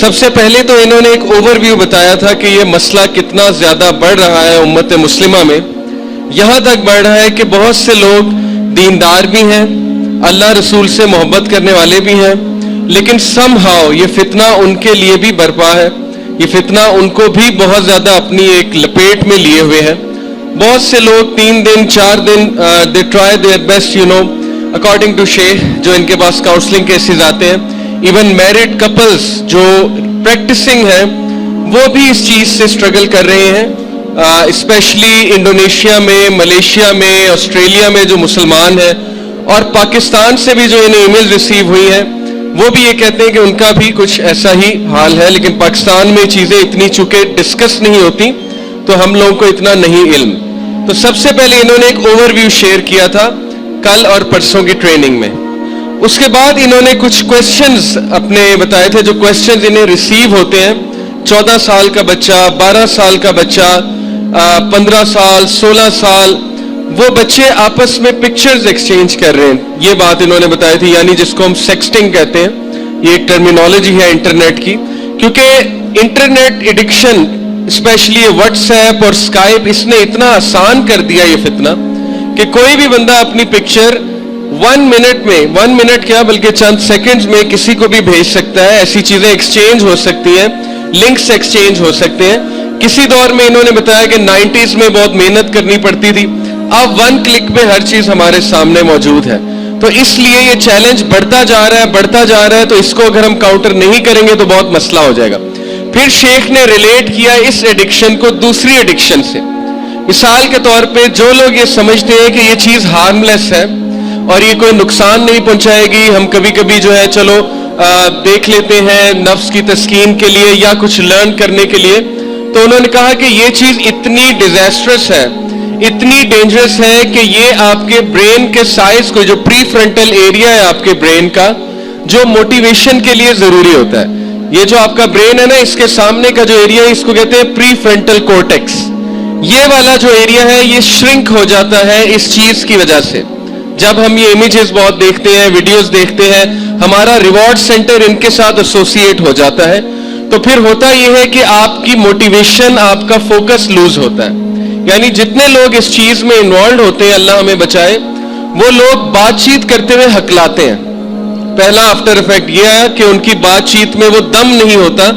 سب سے پہلے تو انہوں نے ایک اوور ویو بتایا تھا کہ یہ مسئلہ کتنا زیادہ بڑھ رہا ہے امت مسلمہ میں. یہاں تک بڑھ رہا ہے کہ بہت سے لوگ دیندار بھی ہیں, اللہ رسول سے محبت کرنے والے بھی ہیں, لیکن سم ہاؤ یہ فتنہ ان کے لیے بھی برپا ہے, یہ فتنہ ان کو بھی بہت زیادہ اپنی ایک لپیٹ میں لیے ہوئے ہیں. بہت سے لوگ 3 دن 4 دن they try their best, according to شیخ جو ان کے پاس کاؤنسلنگ کیسز آتے ہیں. ایون میرڈ کپلز جو پریکٹسنگ ہیں وہ بھی اس چیز سے اسٹرگل کر رہے ہیں, اسپیشلی انڈونیشیا میں, ملیشیا میں, آسٹریلیا میں جو مسلمان ہیں, اور پاکستان سے بھی جو انہیں ای میل ریسیو ہوئی ہیں وہ بھی یہ کہتے ہیں کہ ان کا بھی کچھ ایسا ہی حال ہے. لیکن پاکستان میں چیزیں اتنی چونکہ ڈسکس نہیں ہوتی تو ہم لوگوں کو اتنا نہیں علم. تو سب سے پہلے انہوں نے ایک اوور ویو شیئر کیا تھا کل اور پرسوں کی ٹریننگ میں. اس کے بعد انہوں نے کچھ کویسچنز اپنے بتائے تھے, جو کویسچنز انہیں ریسیو ہوتے ہیں. 14 سال کا بچہ, 12 سال کا بچہ, 15 سال, 16 سال, وہ بچے آپس میں پکچرز ایکسچینج کر رہے ہیں. یہ بات انہوں نے بتائی تھی, یعنی جس کو ہم سیکسٹنگ کہتے ہیں. یہ ایک ٹرمینالوجی ہے انٹرنیٹ کی, کیونکہ internet addiction especially WhatsApp اور اسکائپ اس نے اتنا آسان کر دیا یہ فتنہ کہ کوئی بھی بندہ اپنی پکچر 1 منٹ میں, 1 منٹ کیا بلکہ چند سیکنڈز میں کسی کو بھی بھیج سکتا ہے. ایسی چیزیں ایکسچینج ہو سکتی ہیں, لنکس ایکسچینج ہو سکتے ہیں. کسی دور میں انہوں نے بتایا کہ 90s میں بہت محنت کرنی پڑتی تھی, اب 1 کلک میں ہر چیز ہمارے سامنے موجود ہے. تو اس لیے یہ چیلنج بڑھتا جا رہا ہے, تو اس کو اگر ہم کاؤنٹر نہیں کریں گے تو بہت مسئلہ ہو جائے گا. پھر شیخ نے ریلیٹ کیا اس ایڈکشن کو دوسری ایڈکشن سے. مثال کے طور پہ جو لوگ یہ سمجھتے ہیں کہ یہ چیز ہارملیس ہے اور یہ کوئی نقصان نہیں پہنچائے گی, ہم کبھی کبھی جو ہے چلو دیکھ لیتے ہیں نفس کی تسکین کے لیے یا کچھ لرن کرنے کے لیے, تو انہوں نے کہا کہ یہ چیز اتنی ڈیزاسٹرس ہے, اتنی ڈینجرس ہے کہ یہ آپ کے برین کے سائز کو, جو پری فرنٹل ایریا ہے آپ کے برین کا, جو موٹیویشن کے لیے ضروری ہوتا ہے, یہ جو آپ کا برین ہے نا, اس کے سامنے کا جو ایریا ہے اس کو کہتے ہیں پری فرنٹل کورٹیکس. یہ والا جو ایریا ہے یہ شرنک ہو جاتا ہے اس چیز کی وجہ سے. جب ہم یہ امیجز بہت دیکھتے ہیں, ویڈیوز دیکھتے ہیں, ہمارا ریوارڈ سینٹر ان کے ساتھ ایسوسیٹ ہو جاتا ہے, تو پھر ہوتا یہ ہے کہ آپ کی موٹیویشن, آپ کا فوکس لوز ہوتا ہے. یعنی جتنے لوگ اس چیز میں انوالوڈ ہوتے ہیں, اللہ ہمیں بچائے, وہ لوگ بات چیت کرتے ہوئے ہکلاتے ہیں. پہلا آفٹر افیکٹ یہ ہے کہ ان کی بات چیت میں وہ دم نہیں ہوتا,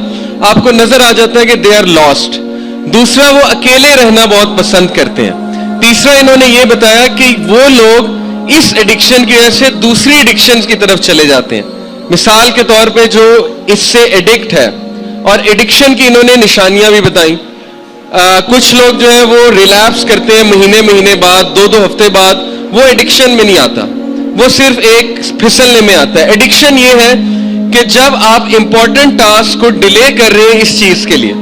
آپ کو نظر آ جاتا ہے کہ دے آر لاسٹ. دوسرا, وہ اکیلے رہنا بہت پسند کرتے ہیں. تیسرا, انہوں نے یہ بتایا کہ وہ لوگ اس ایڈکشن کی وجہ سے دوسری ایڈکشنز کی طرف چلے جاتے ہیں. مثال کے طور پہ جو اس سے ایڈکٹ ہے, اور ایڈکشن کی انہوں نے نشانیاں بھی بتائیں. کچھ لوگ جو ہے وہ ریلیپس کرتے ہیں مہینے بعد, 2 ہفتے بعد, وہ ایڈکشن میں نہیں آتا, وہ صرف ایک پھسلنے میں آتا ہے. ایڈکشن یہ ہے کہ جب آپ امپورٹنٹ ٹاسک کو ڈیلے کر رہے ہیں اس چیز کے لیے.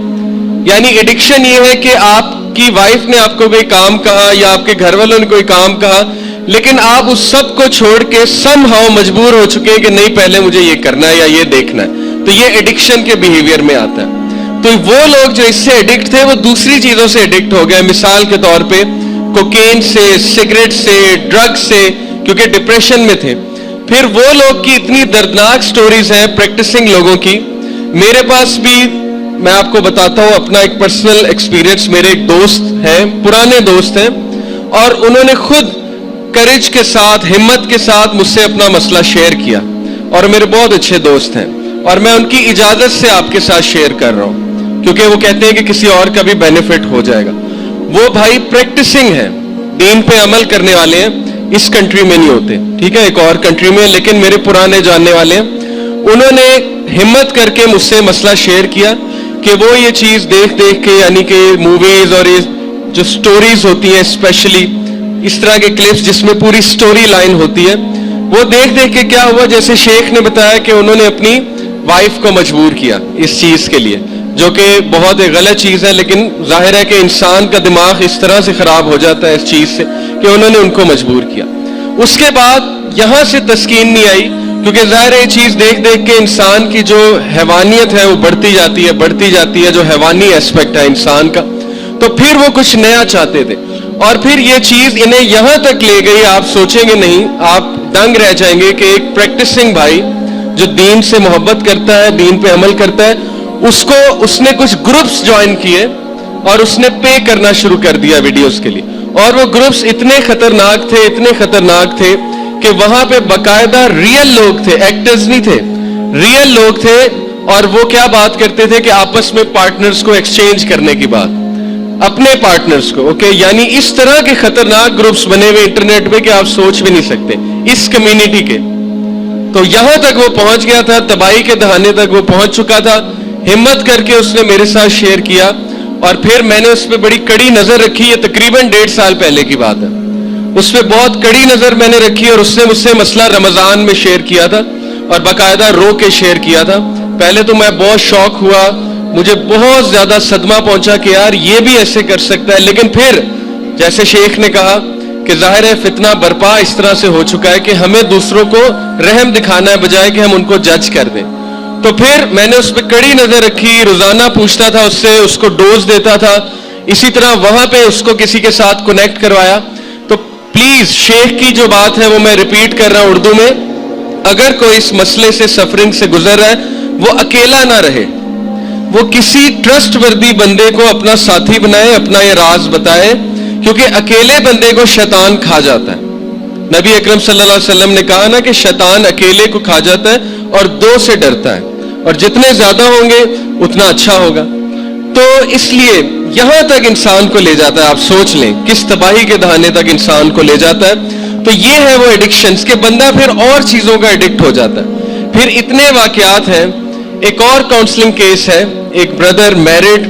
یعنی ایڈکشن یہ ہے کہ آپ کی وائف نے آپ کو کوئی کام کہا یا آپ کے گھر والوں نے کوئی کام کہا, لیکن آپ اس سب کو چھوڑ کے سم ہاؤ مجبور ہو چکے ہیں کہ نہیں پہلے مجھے یہ کرنا ہے یا یہ دیکھنا ہے. تو یہ ایڈکشن کے بیہیویئر میں آتا ہے. تو وہ لوگ جو اس سے ایڈکٹ تھے وہ دوسری چیزوں سے ایڈکٹ ہو گئے. مثال کے طور پہ کوکین سے, سگریٹ سے, ڈرگ سے, کیونکہ ڈپریشن میں تھے. پھر وہ لوگ کی اتنی دردناک سٹوریز ہیں پریکٹسنگ لوگوں کی. میرے پاس بھی, میں آپ کو بتاتا ہوں اپنا ایک پرسنل ایکسپیرینس. میرے ایک دوست ہیں, پرانے دوست ہیں, اور انہوں نے خود کریج کے ساتھ, ہمت کے ساتھ مجھ سے اپنا مسئلہ شیئر کیا, اور میرے بہت اچھے دوست ہیں, اور میں ان کی اجازت سے آپ کے ساتھ شیئر کر رہا ہوں کیونکہ وہ کہتے ہیں کہ کسی اور کا بھی بینیفٹ ہو جائے گا. وہ بھائی پریکٹسنگ ہیں, دین پہ عمل کرنے والے ہیں, اس کنٹری میں نہیں ہوتے, ٹھیک ہے, ایک اور کنٹری میں, لیکن میرے پرانے جاننے والے ہیں. انہوں نے ہمت کر کے مجھ سے مسئلہ شیئر کیا کہ وہ یہ چیز دیکھ کے, یعنی کہ موویز اور یہ جو سٹوریز ہوتی ہیں, اسپیشلی اس طرح کے کلپس جس میں پوری سٹوری لائن ہوتی ہے, وہ دیکھ کے کیا ہوا, جیسے شیخ نے بتایا کہ انہوں نے اپنی وائف کو مجبور کیا اس چیز کے لیے, جو کہ بہت ایک غلط چیز ہے, لیکن ظاہر ہے کہ انسان کا دماغ اس طرح سے خراب ہو جاتا ہے اس چیز سے کہ انہوں نے ان کو مجبور کیا. اس کے بعد یہاں سے تسکین نہیں آئی, کیونکہ ظاہر ہے یہ چیز دیکھ کے انسان کی جو حیوانیت ہے وہ بڑھتی جاتی ہے, جو حیوانی ایسپیکٹ ہے انسان کا. تو پھر وہ کچھ نیا چاہتے تھے, اور پھر یہ چیز انہیں یہاں تک لے گئی, آپ سوچیں گے نہیں, آپ دنگ رہ جائیں گے کہ ایک پریکٹسنگ بھائی جو دین سے محبت کرتا ہے, دین پہ عمل کرتا ہے, اس نے کچھ گروپس جوائن کیے اور اس نے پے کرنا شروع کر دیا ویڈیوز کے لیے. اور وہ گروپس اتنے خطرناک تھے کہ وہاں پہ باقاعدہ ریئل لوگ تھے, ایکٹرز نہیں تھے, ریئل لوگ تھے. اور وہ کیا بات کرتے تھے کہ آپس میں پارٹنرز کو ایکسچینج کرنے کی بات, اپنے پارٹنرز کو. اوکے, یعنی اس طرح کے خطرناک گروپس بنے ہوئے انٹرنیٹ پہ کہ آپ سوچ بھی نہیں سکتے اس کمیونٹی کے. تو یہاں تک وہ پہنچ گیا تھا, تباہی کے دہانے تک وہ پہنچ چکا تھا. ہمت کر کے اس نے میرے ساتھ شیئر کیا اور پھر میں نے اس پہ بڑی کڑی نظر رکھی. یہ تقریباً 1.5 سال پہلے کی بات ہے. اس پہ بہت کڑی نظر میں نے رکھی اور اس نے مجھ سے مسئلہ رمضان میں شیئر کیا تھا اور باقاعدہ رو کے شیئر کیا تھا. پہلے تو میں بہت شوق ہوا, مجھے بہت زیادہ صدمہ پہنچا کہ یار یہ بھی ایسے کر سکتا ہے. لیکن پھر جیسے شیخ نے کہا کہ ظاہر ہے فتنہ برپا اس طرح سے ہو چکا ہے کہ ہمیں دوسروں کو رحم دکھانا ہے بجائے کہ ہم ان کو جج کر دیں. تو پھر میں نے اس پہ کڑی نظر رکھی, روزانہ پوچھتا تھا اس سے, اس کو ڈوز دیتا تھا. اسی طرح وہاں پہ اس کو کسی کے ساتھ کنیکٹ کروایا. تو پلیز شیخ کی جو بات ہے وہ میں ریپیٹ کر رہا ہوں اردو میں, اگر کوئی اس مسئلے سے سفرنگ سے گزر رہا ہے وہ اکیلا نہ رہے, وہ کسی ٹرسٹ وردی بندے کو اپنا ساتھی بنائے, اپنا یہ راز بتائے, کیونکہ اکیلے بندے کو شیطان کھا جاتا ہے. نبی اکرم صلی اللہ علیہ وسلم نے کہا نا کہ شیطان اکیلے کو کھا جاتا ہے اور 2 سے ڈرتا ہے, اور جتنے زیادہ ہوں گے اتنا اچھا ہوگا. تو اس لیے یہاں تک انسان کو لے جاتا ہے, آپ سوچ لیں کس تباہی کے دہانے تک انسان کو لے جاتا ہے. تو یہ ہے وہ ایڈکشنز کہ بندہ پھر اور چیزوں کا ایڈکٹ ہو جاتا ہے. پھر اتنے واقعات ہیں. ایک اور کاؤنسلنگ کیس ہے, ایک بردر میرڈ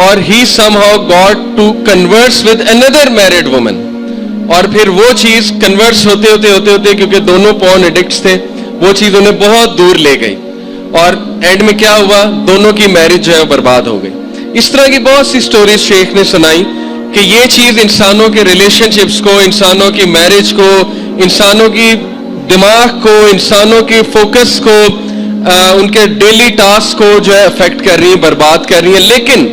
اور he somehow got to converse with another married woman, اور پھر وہ چیز کنورس ہوتے کیونکہ دونوں پورن ایڈکٹس تھے, وہ چیز انہیں بہت دور لے گئی اور اینڈ میں کیا ہوا, دونوں کی میرج جو ہے برباد ہو گئی. اس طرح کی بہت سی سٹوریز شیخ نے سنائی کہ یہ چیز انسانوں کے ریلیشن شپس کو, انسانوں کی میرج کو, انسانوں کی دماغ کو, انسانوں کی فوکس کو, ان کے ڈیلی ٹاسک کو جو ہے افیکٹ کر رہی ہیں, برباد کر رہی ہیں. لیکن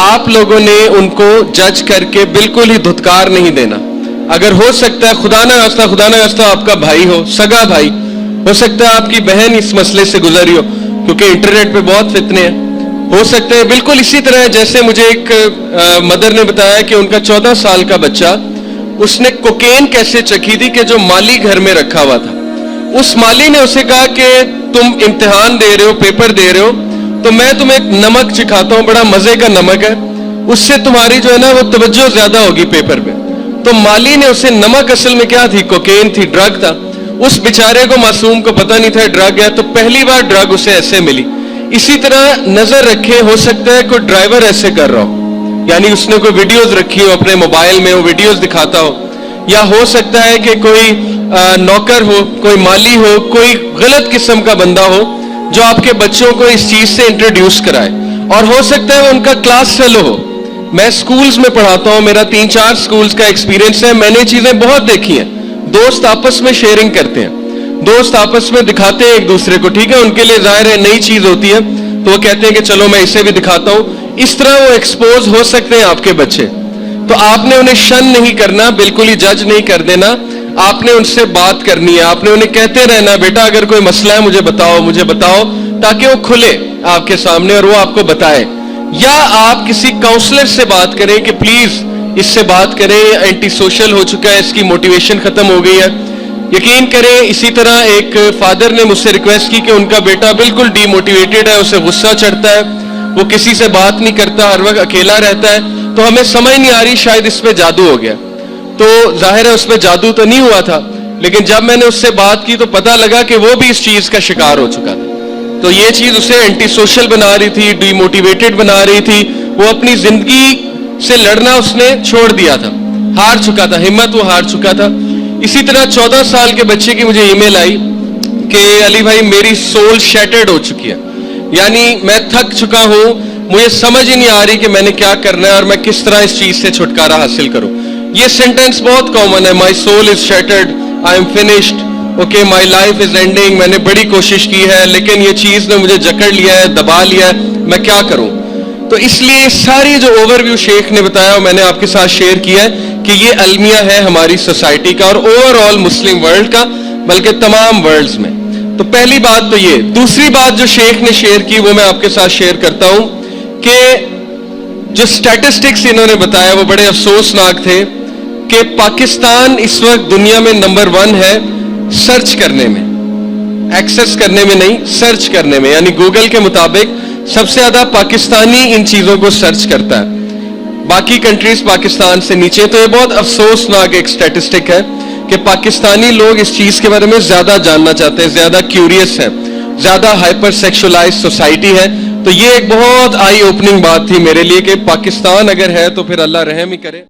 آپ لوگوں نے ان کو جج کر کے بالکل ہی دھتکار نہیں دینا. اگر ہو سکتا ہے خدا نہ خواستہ آپ کا بھائی ہو, سگا بھائی ہو سکتا ہے, آپ کی بہن اس مسئلے سے گزری ہو, کیونکہ انٹرنیٹ پہ بہت فتنے ہیں. ہو سکتا ہے بالکل اسی طرح جیسے مجھے ایک مدر نے بتایا کہ ان کا 14 سال کا بچہ, اس نے کوکین کیسے چکھی تھی کہ جو مالی گھر میں رکھا ہوا تھا, اس مالی نے اسے کہا کہ تم امتحان دے رہے ہو, پیپر دے رہے ہو, تو میں تمہیں ایک نمک چکھاتا ہوں, بڑا مزے کا نمک ہے, اس سے تمہاری جو ہے نا وہ توجہ زیادہ ہوگی پیپر پہ. تو مالی نے اسے, نمک اصل میں کیا تھی, کوکین تھی, ڈرگ تھا. اس بیچارے کو, معصوم کو پتہ نہیں تھا ڈرگ ہے, تو پہلی بار ڈرگ اسے ایسے ملی. اسی طرح نظر رکھے, ہو سکتا ہے کوئی ڈرائیور ایسے کر رہا ہو, یعنی اس نے کوئی ویڈیوز رکھی ہو اپنے موبائل میں, وہ ویڈیوز دکھاتا ہو, یا ہو سکتا ہے کہ کوئی نوکر ہو, کوئی مالی ہو, کوئی غلط قسم کا بندہ ہو جو آپ کے بچوں کو اس چیز سے انٹروڈیوس کرائے. اور ہو سکتا ہے وہ ان کا کلاس فیلو ہو. میں سکولز میں پڑھاتا ہوں, میرا 3-4 سکولز کا ایکسپیرینس ہے, میں نے چیزیں بہت دیکھی ہیں. دوست آپس میں شیئرنگ کرتے ہیں, دوست آپس میں دکھاتے ہیں ایک دوسرے کو, ٹھیک ہے, ان کے لیے ظاہر ہے نئی چیز ہوتی ہے تو وہ کہتے ہیں کہ چلو میں اسے بھی دکھاتا ہوں. اس طرح وہ ایکسپوز ہو سکتے ہیں آپ کے بچے. تو آپ نے انہیں شن نہیں کرنا, بالکل ہی جج نہیں کر دینا, آپ نے ان سے بات کرنی ہے, آپ نے انہیں کہتے رہنا بیٹا اگر کوئی مسئلہ ہے مجھے بتاؤ, تاکہ وہ کھلے آپ کے سامنے اور وہ آپ کو بتائے. یا آپ کسی کاؤنسلر سے بات کریں کہ پلیز اس سے بات کریں, اینٹی سوشل ہو چکا ہے, اس کی موٹیویشن ختم ہو گئی ہے. یقین کریں اسی طرح ایک فادر نے مجھ سے ریکویسٹ کی کہ ان کا بیٹا بالکل ڈی موٹیویٹڈ ہے, اسے غصہ چڑھتا ہے, وہ کسی سے بات نہیں کرتا, ہر وقت اکیلا رہتا ہے. تو ہمیں سمجھ نہیں آ رہی شاید اس پہ جادو ہو گیا. تو ظاہر ہے اس پہ جادو تو نہیں ہوا تھا, لیکن جب میں نے اس سے بات کی تو پتا لگا کہ وہ بھی اس چیز کا شکار ہو چکا تھا. تو یہ چیز اسے اینٹی سوشل بنا رہی تھی, ڈی موٹیویٹڈ بنا رہی تھی. وہ اپنی زندگی سے لڑنا اس نے چھوڑ دیا تھا, ہار چکا تھا, ہمت وہ ہار چکا تھا. اسی طرح 14 سال کے بچے کی مجھے ای میل آئی کہ علی بھائی میری سول شیٹرڈ ہو چکی ہے, یعنی میں تھک چکا ہوں, مجھے سمجھ ہی نہیں آ رہی کہ میں نے کیا کرنا ہے اور میں کس طرح اس چیز سے چھٹکارا حاصل کروں. یہ سینٹینس بہت کامن ہے, my soul is shattered, I am finished, okay my life is ending, میں نے بڑی کوشش کی ہے لیکن یہ چیز نے مجھے جکڑ لیا ہے, دبا لیا ہے, میں کیا کروں. تو اس لیے ساری جو اوور ویو شیخ نے بتایا اور میں نے آپ کے ساتھ شیئر کیا ہے کہ یہ المیہ ہے ہماری سوسائٹی کا اور اوور آل مسلم ورلڈ کا, بلکہ تمام ورلڈز میں. تو پہلی بات تو یہ. دوسری بات جو شیخ نے شیئر کی وہ میں آپ کے ساتھ شیئر کرتا ہوں کہ جو سٹیٹسٹکس انہوں نے بتایا وہ بڑے افسوسناک تھے کہ پاکستان اس وقت دنیا میں نمبر 1 ہے سرچ کرنے میں, ایکسس کرنے میں نہیں, سرچ کرنے میں. یعنی گوگل کے مطابق سب سے زیادہ پاکستانی ان چیزوں کو سرچ کرتا ہے, باقی کنٹریز پاکستان سے نیچے. تو یہ بہت افسوسناک ایک سٹیٹسٹک ہے کہ پاکستانی لوگ اس چیز کے بارے میں زیادہ جاننا چاہتے ہیں, زیادہ کیوریس ہیں, زیادہ ہائپر سیکشولائز سوسائٹی ہے. تو یہ ایک بہت آئی اوپننگ بات تھی میرے لیے کہ پاکستان اگر ہے تو پھر اللہ رحم ہی کرے.